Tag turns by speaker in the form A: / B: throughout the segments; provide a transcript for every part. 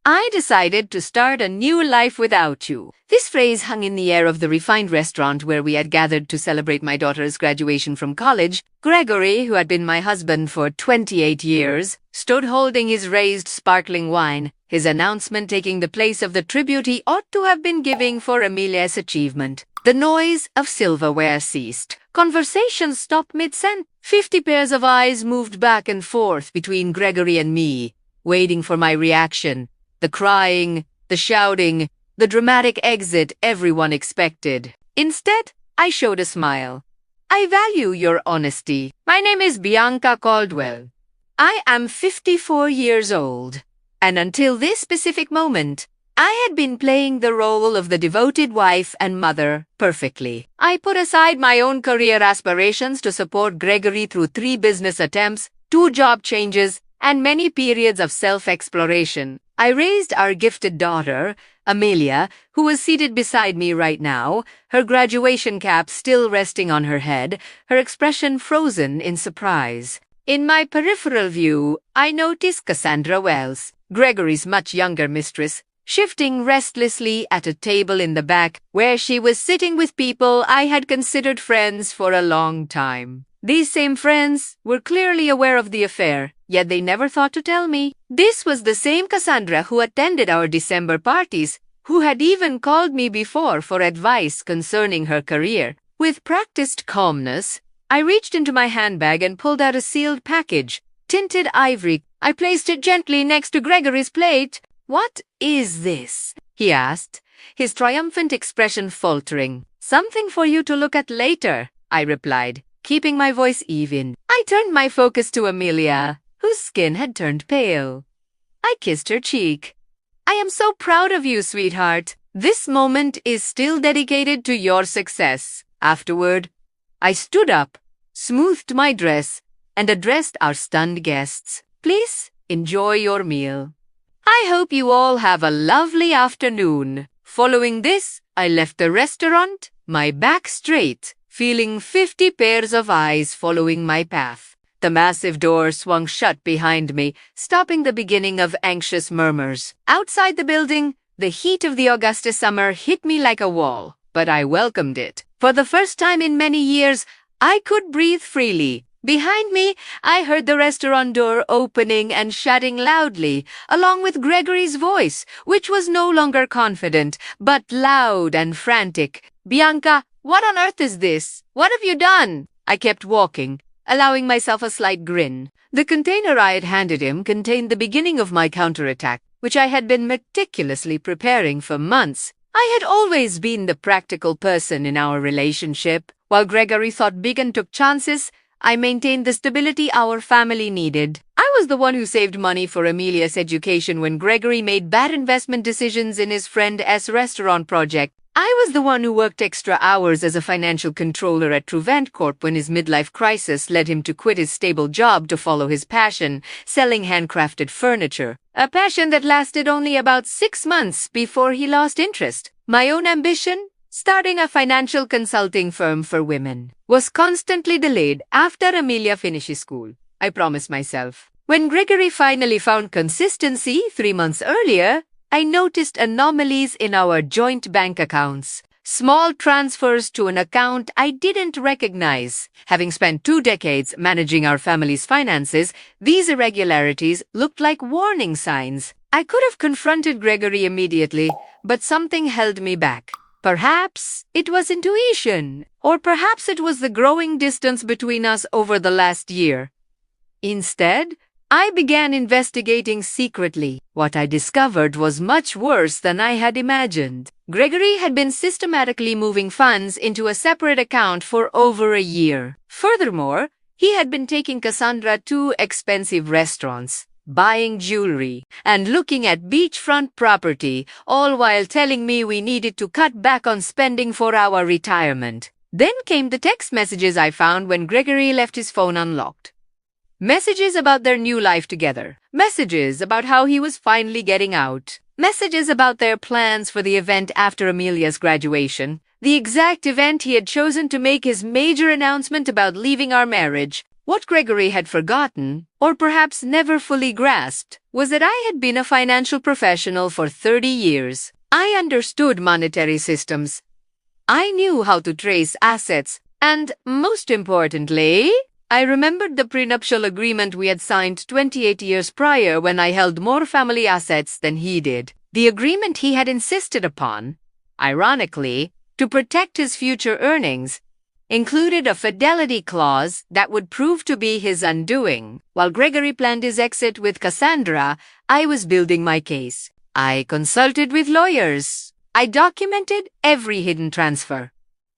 A: I decided to start a new life without you. This phrase hung in the air of the refined restaurant where we had gathered to celebrate my daughter's graduation from college. Gregory, who had been my husband for 28 years, stood holding his raised sparkling wine, his announcement taking the place of the tribute he ought to have been giving for Amelia's achievement. The noise of silverware ceased. Conversation stopped mid-sentence. 50 pairs of eyes moved back and forth between Gregory and me, waiting for my reaction. The crying, the shouting, the dramatic exit everyone expected. Instead, I showed a smile. I value your honesty. My name is Bianca Caldwell. I am 54 years old, and until this specific moment, I had been playing the role of the devoted wife and mother perfectly. I put aside my own career aspirations to support Gregory through 3 business attempts, 2 job changes, and many periods of self-exploration. I raised our gifted daughter, Amelia, who was seated beside me right now, her graduation cap still resting on her head, her expression frozen in surprise. In my peripheral view, I noticed Cassandra Wells, Gregory's much younger mistress, shifting restlessly at a table in the back where she was sitting with people I had considered friends for a long time. These same friends were clearly aware of the affair, yet they never thought to tell me. This was the same Cassandra who attended our December parties, who had even called me before for advice concerning her career. With practiced calmness, I reached into my handbag and pulled out a sealed package, tinted ivory. I placed it gently next to Gregory's plate. "What is this?" he asked, his triumphant expression faltering. "Something for you to look at later," I replied, keeping my voice even. I turned my focus to Amelia, whose skin had turned pale. I kissed her cheek. "I am so proud of you, sweetheart. This moment is still dedicated to your success." Afterward, I stood up, smoothed my dress, and addressed our stunned guests. "Please enjoy your meal. I hope you all have a lovely afternoon." Following this, I left the restaurant, my back straight, feeling 50 pairs of eyes following my path. The massive door swung shut behind me, stopping the beginning of anxious murmurs. Outside the building, the heat of the Augusta summer hit me like a wall, but I welcomed it. For the first time in many years, I could breathe freely. Behind me, I heard the restaurant door opening and shutting loudly, along with Gregory's voice, which was no longer confident, but loud and frantic. "Bianca, what on earth is this? What have you done?" I kept walking, allowing myself a slight grin. The container I had handed him contained the beginning of my counterattack, which I had been meticulously preparing for months. I had always been the practical person in our relationship. While Gregory thought big and took chances, I maintained the stability our family needed. I was the one who saved money for Amelia's education when Gregory made bad investment decisions in his friend S. restaurant project. I was the one who worked extra hours as a financial controller at Reinvention Corp when his midlife crisis led him to quit his stable job to follow his passion, selling handcrafted furniture. A passion that lasted only about 6 months before he lost interest. My own ambition, starting a financial consulting firm for women, was constantly delayed after Amelia finished school. I promised myself. When Gregory finally found consistency 3 months earlier, I noticed anomalies in our joint bank accounts. Small transfers to an account I didn't recognize. Having spent 2 decades managing our family's finances, these irregularities looked like warning signs. I could have confronted Gregory immediately, but something held me back. Perhaps it was intuition, or perhaps it was the growing distance between us over the last year. Instead, I began investigating secretly. What I discovered was much worse than I had imagined. Gregory had been systematically moving funds into a separate account for over a year. Furthermore, he had been taking Cassandra to expensive restaurants, buying jewelry, and looking at beachfront property, all while telling me we needed to cut back on spending for our retirement. Then came the text messages I found when Gregory left his phone unlocked. Messages about their new life together. Messages about how he was finally getting out. Messages about their plans for the event after Amelia's graduation. The exact event he had chosen to make his major announcement about leaving our marriage. What Gregory had forgotten, or perhaps never fully grasped, was that I had been a financial professional for 30 years. I understood monetary systems. I knew how to trace assets, and, most importantly, I remembered the prenuptial agreement we had signed 28 years prior when I held more family assets than he did. The agreement he had insisted upon, ironically, to protect his future earnings, included a fidelity clause that would prove to be his undoing. While Gregory planned his exit with Cassandra, I was building my case. I consulted with lawyers. I documented every hidden transfer.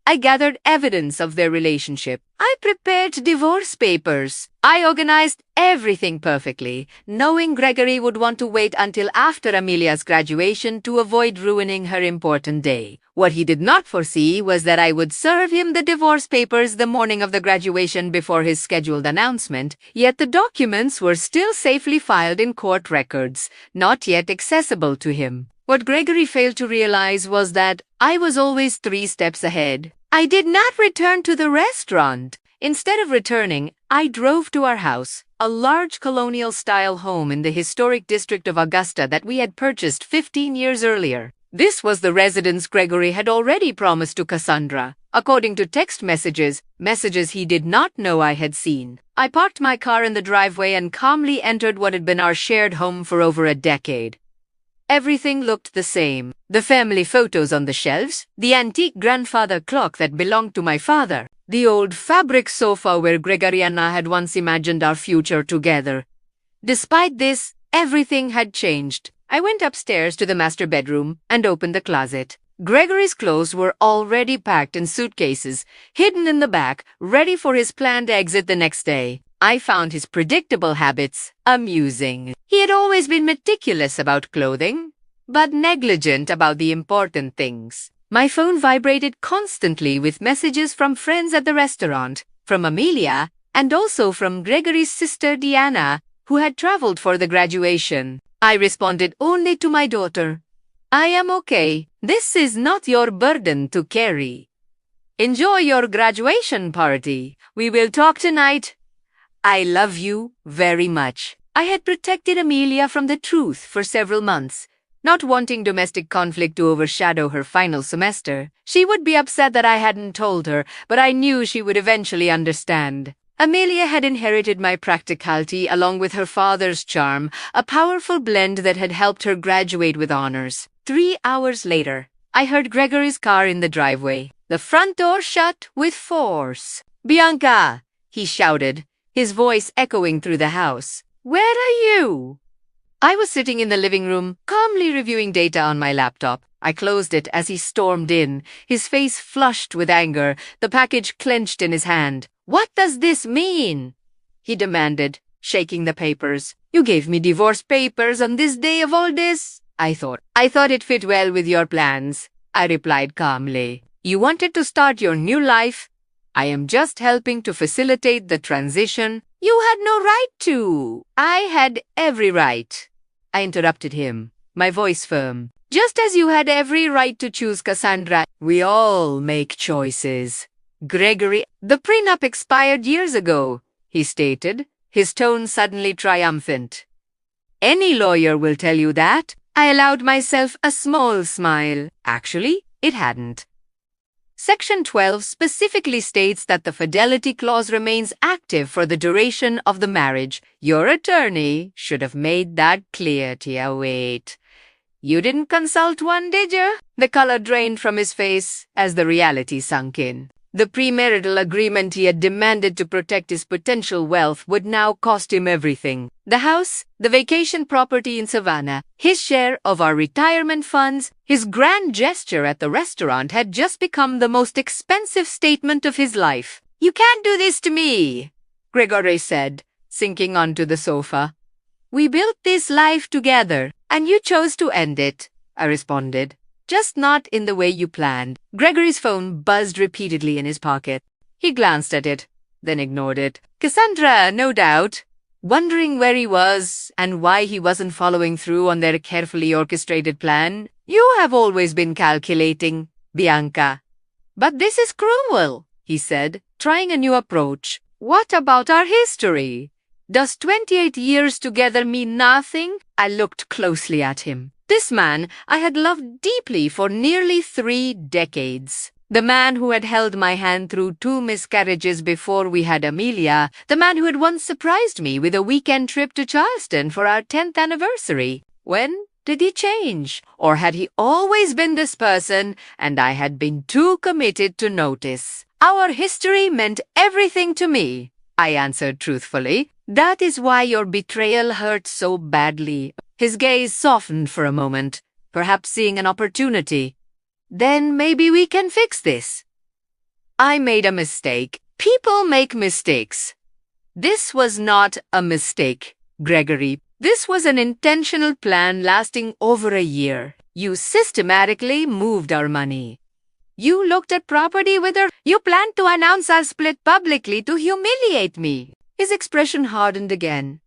A: I gathered evidence of their relationship. I prepared divorce papers. I organized everything perfectly, knowing Gregory would want to wait until after Amelia's graduation to avoid ruining her important day. What he did not foresee was that I would serve him the divorce papers the morning of the graduation before his scheduled announcement, yet the documents were still safely filed in court records, not yet accessible to him. What Gregory failed to realize was that I was always 3 steps ahead. I did not return to the restaurant. Instead of returning, I drove to our house, a large colonial-style home in the historic district of Augusta that we had purchased 15 years earlier. This was the residence Gregory had already promised to Cassandra, according to text messages he did not know I had seen. I parked my car in the driveway and calmly entered what had been our shared home for over a decade. Everything looked the same. The family photos on the shelves, the antique grandfather clock that belonged to my father, the old fabric sofa where Gregory and I had once imagined our future together. Despite this, everything had changed. I went upstairs to the master bedroom and opened the closet. Gregory's clothes were already packed in suitcases, hidden in the back, ready for his planned exit the next day. I found his predictable habits amusing. He had always been meticulous about clothing, but negligent about the important things. My phone vibrated constantly with messages from friends at the restaurant, from Amelia, and also from Gregory's sister Diana, who had traveled for the graduation. I responded only to my daughter. I am okay. This is not your burden to carry. Enjoy your graduation party. We will talk tonight. I love you very much. I had protected Amelia from the truth for several months, not wanting domestic conflict to overshadow her final semester. She would be upset that I hadn't told her, but I knew she would eventually understand. Amelia had inherited my practicality along with her father's charm, a powerful blend that had helped her graduate with honors. 3 hours later, I heard Gregory's car in the driveway. The front door shut with force. "Bianca!" he shouted, his voice echoing through the house. "Where are you?" I was sitting in the living room, calmly reviewing data on my laptop. I closed it as he stormed in, his face flushed with anger, the package clenched in his hand. "What does this mean?" he demanded, shaking the papers. "You gave me divorce papers on this day of all this?" I thought it fit well with your plans, I replied calmly. "You wanted to start your new life. I am just helping to facilitate the transition." "You had no right to." "I had every right," I interrupted him, my voice firm. "Just as you had every right to choose Cassandra. We all make choices." "Gregory, the prenup expired years ago," he stated, his tone suddenly triumphant. "Any lawyer will tell you that." I allowed myself a small smile. Actually, it hadn't. Section 12 specifically states that the fidelity clause remains active for the duration of the marriage. Your attorney should have made that clear, Tia. Wait. You didn't consult one, did you? The color drained from his face as the reality sunk in. The premarital agreement he had demanded to protect his potential wealth would now cost him everything. The house, the vacation property in Savannah, his share of our retirement funds, his grand gesture at the restaurant had just become the most expensive statement of his life. "You can't do this to me," Gregory said, sinking onto the sofa. "We built this life together, and you chose to end it," I responded. "Just not in the way you planned." Gregory's phone buzzed repeatedly in his pocket. He glanced at it, then ignored it. Cassandra, no doubt, wondering where he was and why he wasn't following through on their carefully orchestrated plan. "You have always been calculating, Bianca." "But this is cruel," he said, trying a new approach. What about our history? Does 28 years together mean nothing? I looked closely at him. This man I had loved deeply for nearly 3 decades. The man who had held my hand through 2 miscarriages before we had Amelia. The man who had once surprised me with a weekend trip to Charleston for our 10th anniversary. When did he change? Or had he always been this person and I had been too committed to notice? Our history meant everything to me, I answered truthfully. That is why your betrayal hurt so badly. His gaze softened for a moment, perhaps seeing an opportunity. Then maybe we can fix this. I made a mistake. People make mistakes. This was not a mistake, Gregory. This was an intentional plan lasting over a year. You systematically moved our money. You looked at property with her. You planned to announce our split publicly to humiliate me. His expression hardened again.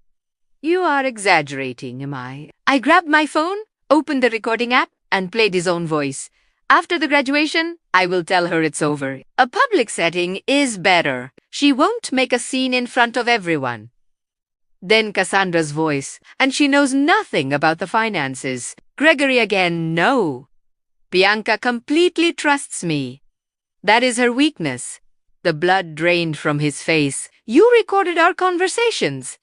A: You are exaggerating, am I? I grabbed my phone, opened the recording app, and played his own voice. After the graduation, I will tell her it's over. A public setting is better. She won't make a scene in front of everyone. Then Cassandra's voice, and she knows nothing about the finances. Gregory again, no. Bianca completely trusts me. That is her weakness. The blood drained from his face. You recorded our conversations.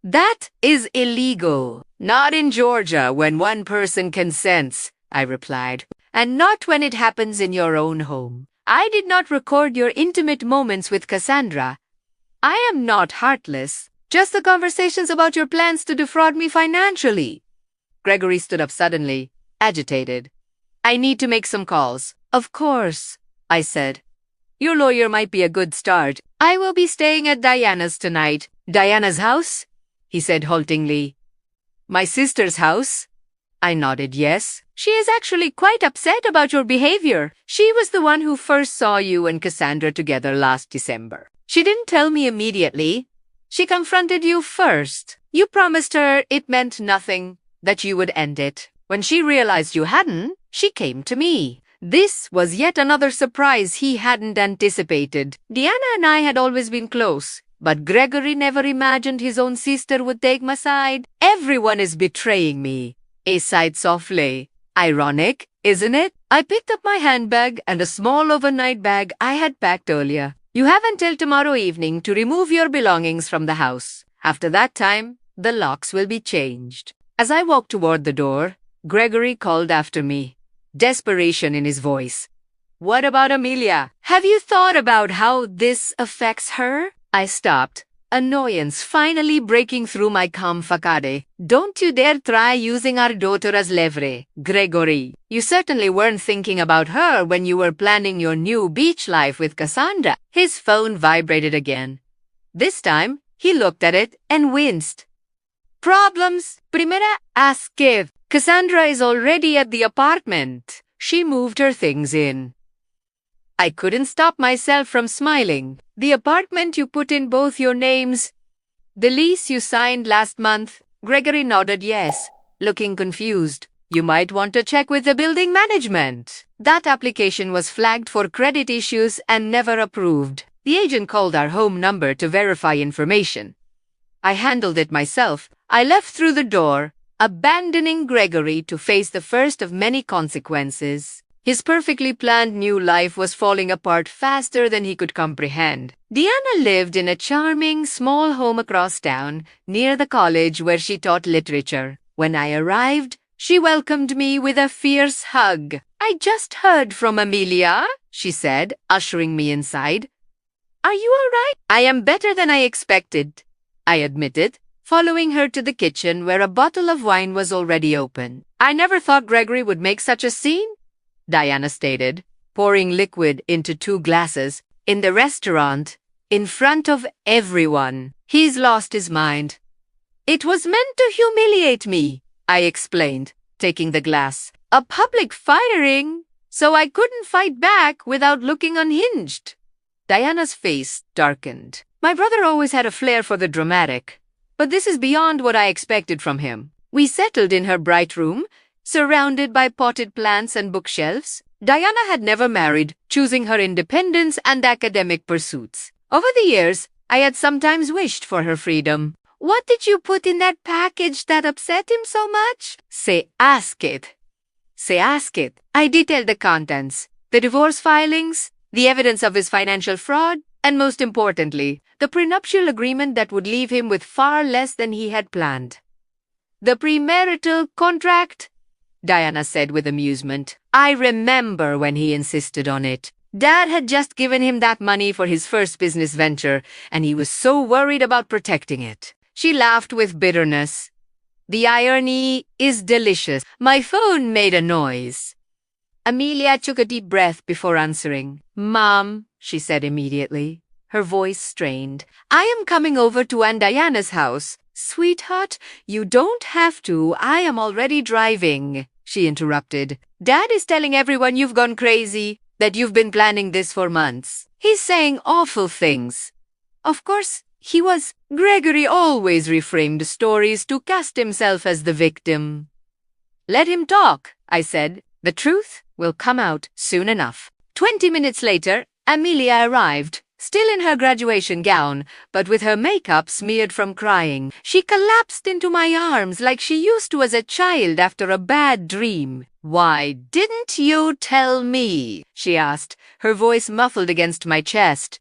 A: That is illegal. Not in Georgia when one person consents, I replied. And not when it happens in your own home. I did not record your intimate moments with Cassandra. I am not heartless. Just the conversations about your plans to defraud me financially. Gregory stood up suddenly, agitated. I need to make some calls. Of course, I said. Your lawyer might be a good start. I will be staying at Diana's tonight. Diana's house? He said haltingly. My sister's house? I nodded yes. She is actually quite upset about your behavior. She was the one who first saw you and Cassandra together last December. She didn't tell me immediately. She confronted you first. You promised her it meant nothing, that you would end it. When she realized you hadn't, she came to me. This was yet another surprise he hadn't anticipated. Diana and I had always been close, but Gregory never imagined his own sister would take my side. Everyone is betraying me. He sighed softly. Ironic, isn't it? I picked up my handbag and a small overnight bag I had packed earlier. You have until tomorrow evening to remove your belongings from the house. After that time, the locks will be changed. As I walked toward the door, Gregory called after me, desperation in his voice. What about Amelia? Have you thought about how this affects her? I stopped, annoyance finally breaking through my calm facade. Don't you dare try using our daughter as leverage, Gregory. You certainly weren't thinking about her when you were planning your new beach life with Cassandra. His phone vibrated again. This time, he looked at it and winced. Problems? Primera, ask if. Cassandra is already at the apartment. She moved her things in. I couldn't stop myself from smiling. The apartment you put in both your names. The lease you signed last month. Gregory nodded yes, looking confused. You might want to check with the building management. That application was flagged for credit issues and never approved. The agent called our home number to verify information. I handled it myself. I left through the door, abandoning Gregory to face the first of many consequences. His perfectly planned new life was falling apart faster than he could comprehend. Diana lived in a charming, small home across town, near the college where she taught literature. When I arrived, she welcomed me with a fierce hug. I just heard from Amelia, she said, ushering me inside. Are you all right? I am better than I expected, I admitted, following her to the kitchen where a bottle of wine was already open. I never thought Gregory would make such a scene, Diana stated, pouring liquid into 2 glasses, in the restaurant, in front of everyone. He's lost his mind. It was meant to humiliate me, I explained, taking the glass. A public firing, so I couldn't fight back without looking unhinged. Diana's face darkened. My brother always had a flair for the dramatic, but this is beyond what I expected from him. We settled in her bright room, surrounded by potted plants and bookshelves. Diana had never married, choosing her independence and academic pursuits. Over the years, I had sometimes wished for her freedom. What did you put in that package that upset him so much? Ask it. I detailed the contents, the divorce filings, the evidence of his financial fraud, and most importantly, the prenuptial agreement that would leave him with far less than he had planned. The premarital contract? Diana said with amusement. I remember when he insisted on it. Dad had just given him that money for his first business venture, and he was so worried about protecting it. She laughed with bitterness. The irony is delicious. My phone made a noise. Amelia took a deep breath before answering. Mom, she said immediately, her voice strained. I am coming over to Aunt Diana's house. Sweetheart, you don't have to. I am already driving, she interrupted. Dad is telling everyone you've gone crazy, that you've been planning this for months. He's saying awful things. Of course, he was. Gregory always reframed stories to cast himself as the victim. Let him talk, I said. The truth will come out soon enough. 20 minutes later, Amelia arrived, still in her graduation gown, but with her makeup smeared from crying. She collapsed into my arms like she used to as a child after a bad dream. Why didn't you tell me? She asked, her voice muffled against my chest.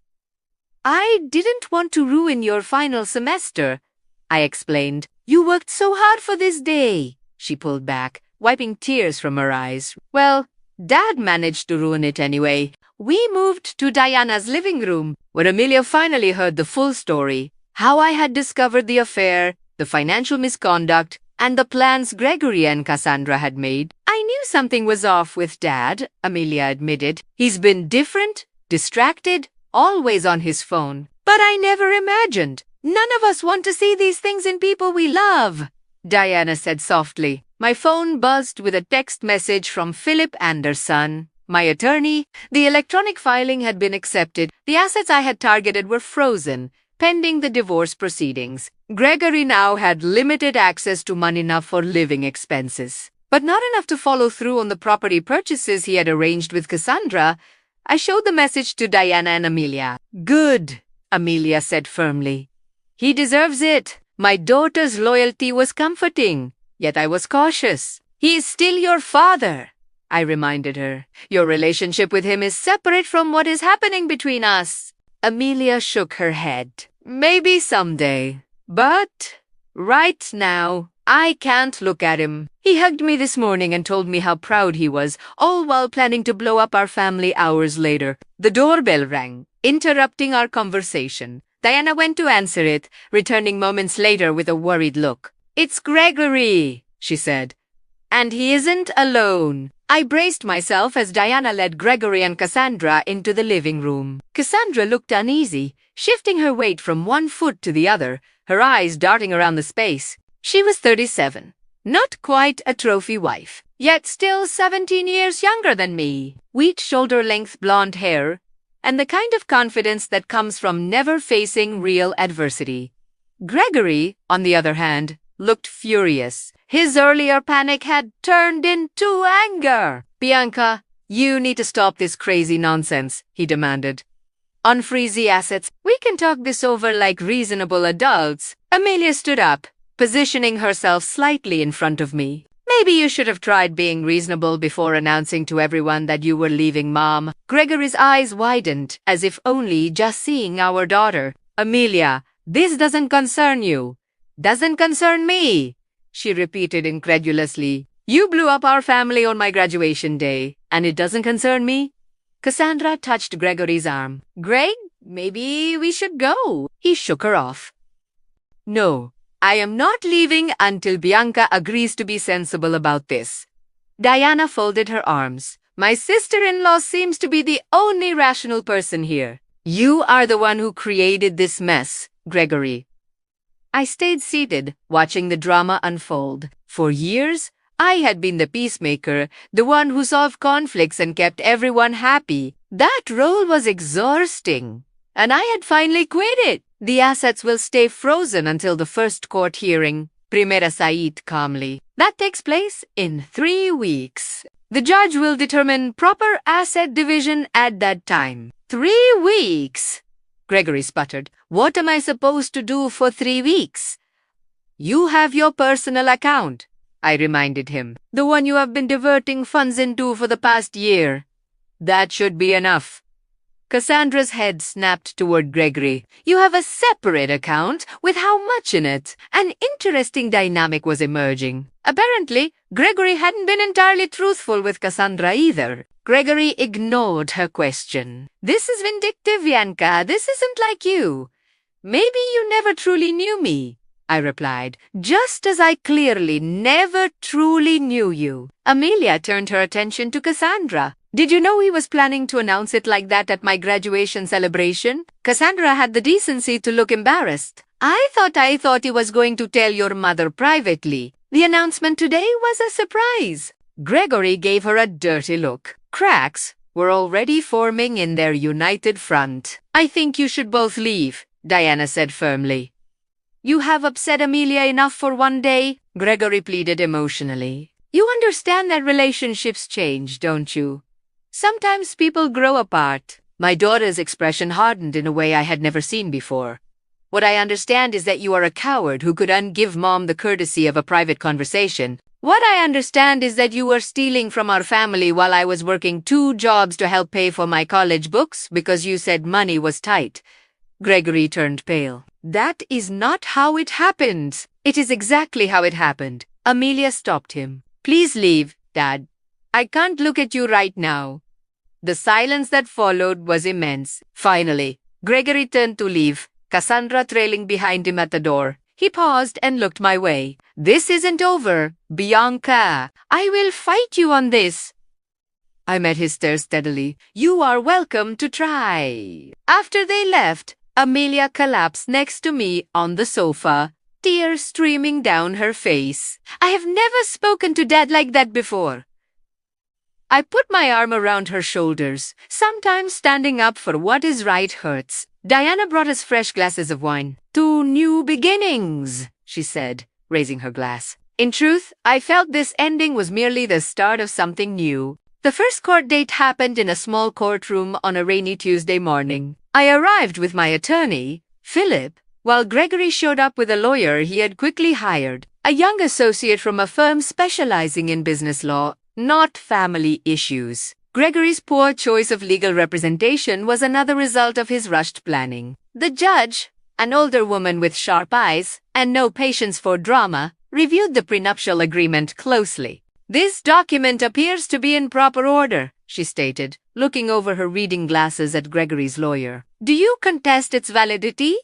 A: I didn't want to ruin your final semester, I explained. You worked so hard for this day. She pulled back, wiping tears from her eyes. Well, Dad managed to ruin it anyway. We moved to Diana's living room, where Amelia finally heard the full story. How I had discovered the affair, the financial misconduct, and the plans Gregory and Cassandra had made. I knew something was off with Dad, Amelia admitted. He's been different, distracted, always on his phone. But I never imagined. None of us want to see these things in people we love, Diana said softly. My phone buzzed with a text message from Philip Anderson, my attorney. The electronic filing had been accepted. The assets I had targeted were frozen, pending the divorce proceedings. Gregory now had limited access to money enough for living expenses, but not enough to follow through on the property purchases he had arranged with Cassandra. I showed the message to Diana and Amelia. Good, Amelia said firmly. He deserves it. My daughter's loyalty was comforting, yet I was cautious. He is still your father, I reminded her. Your relationship with him is separate from what is happening between us. Amelia shook her head. Maybe someday, but right now, I can't look at him. He hugged me this morning and told me how proud he was, all while planning to blow up our family hours later. The doorbell rang, interrupting our conversation. Diana went to answer it, returning moments later with a worried look. It's Gregory, she said. And he isn't alone. I braced myself as Diana led Gregory and Cassandra into the living room. Cassandra looked uneasy, shifting her weight from one foot to the other, her eyes darting around the space. She was 37, not quite a trophy wife, yet still 17 years younger than me. Wheat shoulder-length blonde hair, and the kind of confidence that comes from never facing real adversity. Gregory, on the other hand, looked furious. His earlier panic had turned into anger. Bianca, you need to stop this crazy nonsense, he demanded. Unfreeze the assets. We can talk this over like reasonable adults. Amelia stood up, positioning herself slightly in front of me. Maybe you should have tried being reasonable before announcing to everyone that you were leaving, Mom. Gregory's eyes widened, as if only just seeing our daughter. Amelia, this doesn't concern you. Doesn't concern me, she repeated incredulously. You blew up our family on my graduation day, and it doesn't concern me? Cassandra touched Gregory's arm. Greg, maybe we should go. He shook her off. No, I am not leaving until Bianca agrees to be sensible about this. Diana folded her arms. My sister-in-law seems to be the only rational person here. You are the one who created this mess, Gregory. I stayed seated, watching the drama unfold. For years, I had been the peacemaker, the one who solved conflicts and kept everyone happy. That role was exhausting, and I had finally quit it. The assets will stay frozen until the first court hearing, Primera Said calmly. That takes place in 3 weeks. The judge will determine proper asset division at that time. 3 weeks! Gregory sputtered. "What am I supposed to do for 3 weeks?" "You have your personal account," I reminded him. "The one you have been diverting funds into for the past year. That should be enough." Cassandra's head snapped toward Gregory. "You have a separate account? With how much in it?" An interesting dynamic was emerging. Apparently, Gregory hadn't been entirely truthful with Cassandra either. Gregory ignored her question. "This is vindictive, Bianca. This isn't like you." "Maybe you never truly knew me," I replied, "just as I clearly never truly knew you." Amelia turned her attention to Cassandra. "Did you know he was planning to announce it like that at my graduation celebration?" Cassandra had the decency to look embarrassed. I thought he was going to tell your mother privately. The announcement today was a surprise." Gregory gave her a dirty look. Cracks were already forming in their united front. "I think you should both leave," Diana said firmly. "You have upset Amelia enough for one day," Gregory pleaded emotionally. "You understand that relationships change, don't you? Sometimes people grow apart." My daughter's expression hardened in a way I had never seen before. "What I understand is that you are a coward who couldn't give Mom the courtesy of a private conversation. What I understand is that you were stealing from our family while I was working 2 jobs to help pay for my college books because you said money was tight." Gregory turned pale. "That is not how it happened." "It is exactly how it happened." Amelia stopped him. "Please leave, Dad. I can't look at you right now." The silence that followed was immense. Finally, Gregory turned to leave, Cassandra trailing behind him at the door. He paused and looked my way. "This isn't over, Bianca. I will fight you on this." I met his stare steadily. "You are welcome to try." After they left, Amelia collapsed next to me on the sofa, tears streaming down her face. I have never spoken to Dad like that before. I put my arm around her shoulders. Sometimes standing up for what is right hurts. Diana brought us fresh glasses of wine. "To new beginnings," she said, raising her glass. In truth, I felt this ending was merely the start of something new. The first court date happened in a small courtroom on a rainy Tuesday morning. I arrived with my attorney, Philip, while Gregory showed up with a lawyer he had quickly hired, a young associate from a firm specializing in business law, not family issues. Gregory's poor choice of legal representation was another result of his rushed planning. The judge, an older woman with sharp eyes and no patience for drama, reviewed the prenuptial agreement closely. "This document appears to be in proper order," she stated, looking over her reading glasses at Gregory's lawyer. "Do you contest its validity?"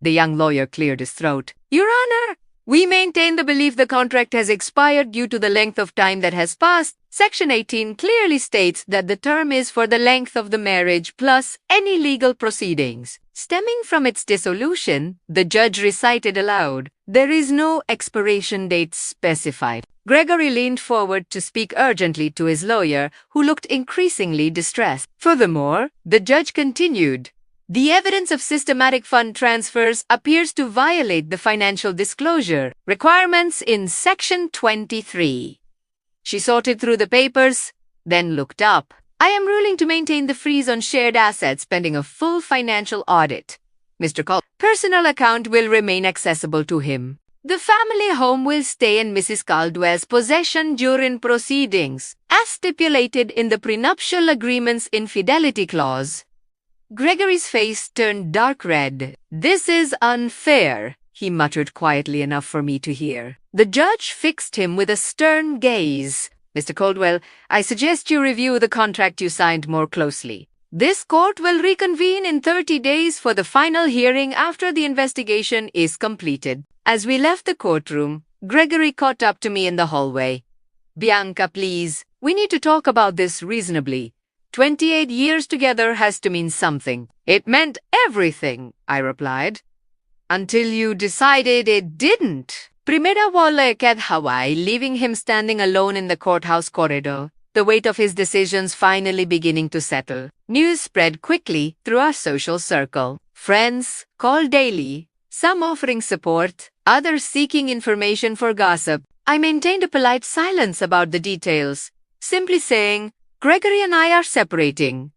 A: The young lawyer cleared his throat. "Your Honor, we maintain the belief the contract has expired due to the length of time that has passed. Section 18 clearly states that the term is for the length of the marriage plus any legal proceedings. Stemming from its dissolution, the judge recited aloud, "There is no expiration date specified." Gregory leaned forward to speak urgently to his lawyer, who looked increasingly distressed. Furthermore, the judge continued, "The evidence of systematic fund transfers appears to violate the financial disclosure requirements in Section 23. She sorted through the papers, then looked up. "I am ruling to maintain the freeze on shared assets pending a full financial audit. Mr. Caldwell's personal account will remain accessible to him. The family home will stay in Mrs. Caldwell's possession during proceedings, as stipulated in the prenuptial agreement's infidelity clause." Gregory's face turned dark red. "This is unfair," he muttered quietly enough for me to hear. The judge fixed him with a stern gaze. "Mr. Caldwell, I suggest you review the contract you signed more closely. This court will reconvene in 30 days for the final hearing after the investigation is completed." As we left the courtroom, Gregory caught up to me in the hallway. "Bianca, please, we need to talk about this reasonably. 28 years together has to mean something." "It meant everything," I replied. "Until you decided it didn't." Primera wala at Hawaii, leaving him standing alone in the courthouse corridor, the weight of his decisions finally beginning to settle. News spread quickly through our social circle. Friends called daily, some offering support, others seeking information for gossip. I maintained a polite silence about the details, simply saying, "Gregory and I are separating.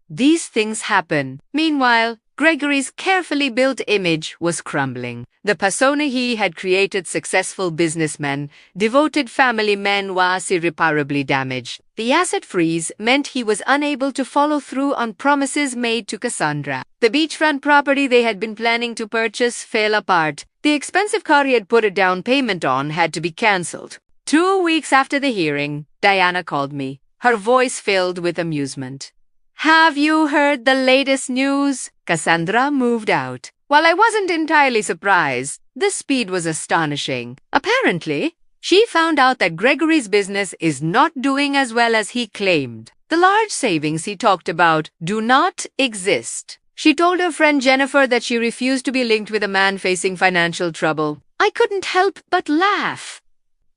A: These things happen." Meanwhile, Gregory's carefully built image was crumbling. The persona he had created, successful businessman, devoted family man, was irreparably damaged. The asset freeze meant he was unable to follow through on promises made to Cassandra. The beachfront property they had been planning to purchase fell apart. The expensive car he had put a down payment on had to be cancelled. 2 weeks after the hearing, Diana called me, her voice filled with amusement. "Have you heard the latest news? Cassandra moved out." While I wasn't entirely surprised, the speed was astonishing. Apparently, she found out that Gregory's business is not doing as well as he claimed. The large savings he talked about do not exist. She told her friend Jennifer that she refused to be linked with a man facing financial trouble. I couldn't help but laugh.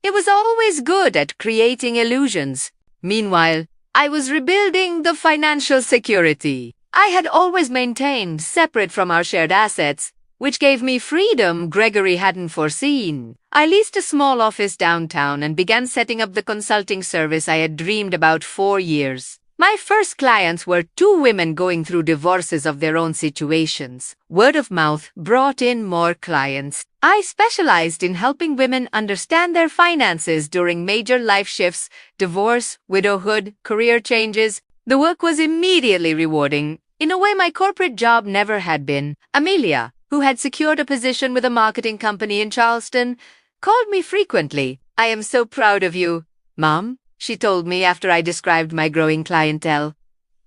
A: It was always good at creating illusions. Meanwhile, I was rebuilding the financial security I had always maintained separate from our shared assets, which gave me freedom Gregory hadn't foreseen. I leased a small office downtown and began setting up the consulting service I had dreamed about 4 years. My first clients were 2 women going through divorces of their own situations. Word of mouth brought in more clients. I specialized in helping women understand their finances during major life shifts, divorce, widowhood, career changes. The work was immediately rewarding, in a way my corporate job never had been. Amelia, who had secured a position with a marketing company in Charleston, called me frequently. "I am so proud of you, Mom," she told me after I described my growing clientele.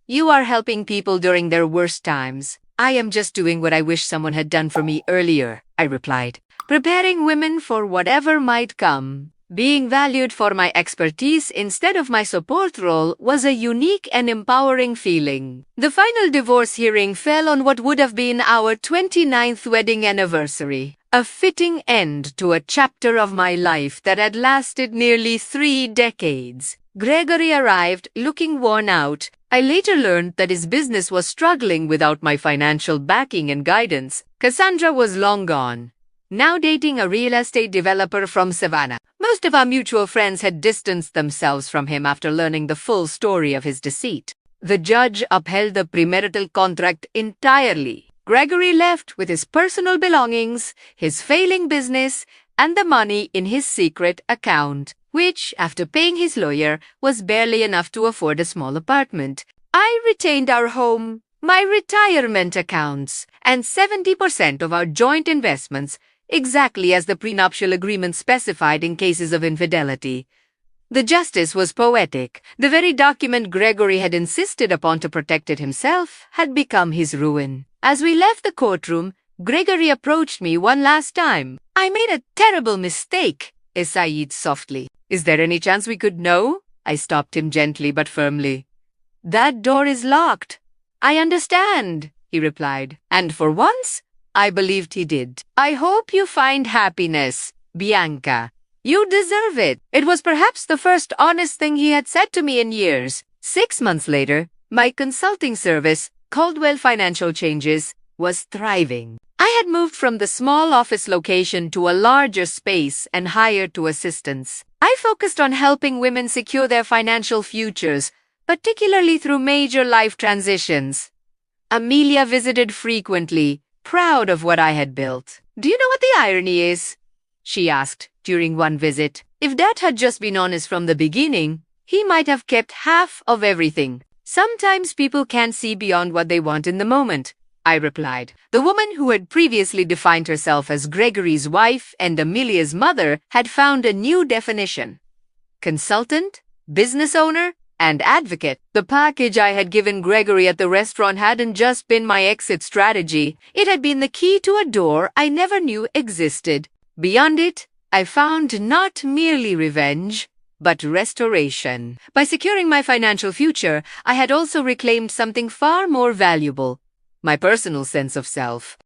A: "You are helping people during their worst times." "I am just doing what I wish someone had done for me earlier," I replied. Preparing women for whatever might come. Being valued for my expertise instead of my support role was a unique and empowering feeling. The final divorce hearing fell on what would have been our 29th wedding anniversary, a fitting end to a chapter of my life that had lasted nearly 3 decades. Gregory arrived looking worn out. I later learned that his business was struggling without my financial backing and guidance. Cassandra was long gone, now dating a real estate developer from Savannah. Most of our mutual friends had distanced themselves from him after learning the full story of his deceit. The judge upheld the premarital contract entirely. Gregory left with his personal belongings, his failing business, and the money in his secret account, which, after paying his lawyer, was barely enough to afford a small apartment. I retained our home, my retirement accounts, and 70% of our joint investments, exactly as the prenuptial agreement specified in cases of infidelity. The justice was poetic. The very document Gregory had insisted upon to protect it himself had become his ruin. As we left the courtroom, Gregory approached me one last time. "I made a terrible mistake," he sighed softly. "Is there any chance we could know?" I stopped him gently but firmly. "That door is locked." "I understand," he replied, and for once, I believed he did. "I hope you find happiness, Bianca. You deserve it." It was perhaps the first honest thing he had said to me in years. 6 months later, my consulting service, Caldwell Financial Changes, was thriving. I had moved from the small office location to a larger space and hired 2 assistants. I focused on helping women secure their financial futures, particularly through major life transitions. Amelia visited frequently, proud of what I had built. "Do you know what the irony is?" she asked during one visit. "If Dad had just been honest from the beginning, he might have kept half of everything." "Sometimes people can't see beyond what they want in the moment," I replied. The woman who had previously defined herself as Gregory's wife and Amelia's mother had found a new definition: consultant, business owner, and advocate. The package I had given Gregory at the restaurant hadn't just been my exit strategy. It had been the key to a door I never knew existed. Beyond it, I found not merely revenge, but restoration. By securing my financial future, I had also reclaimed something far more valuable: my personal sense of self.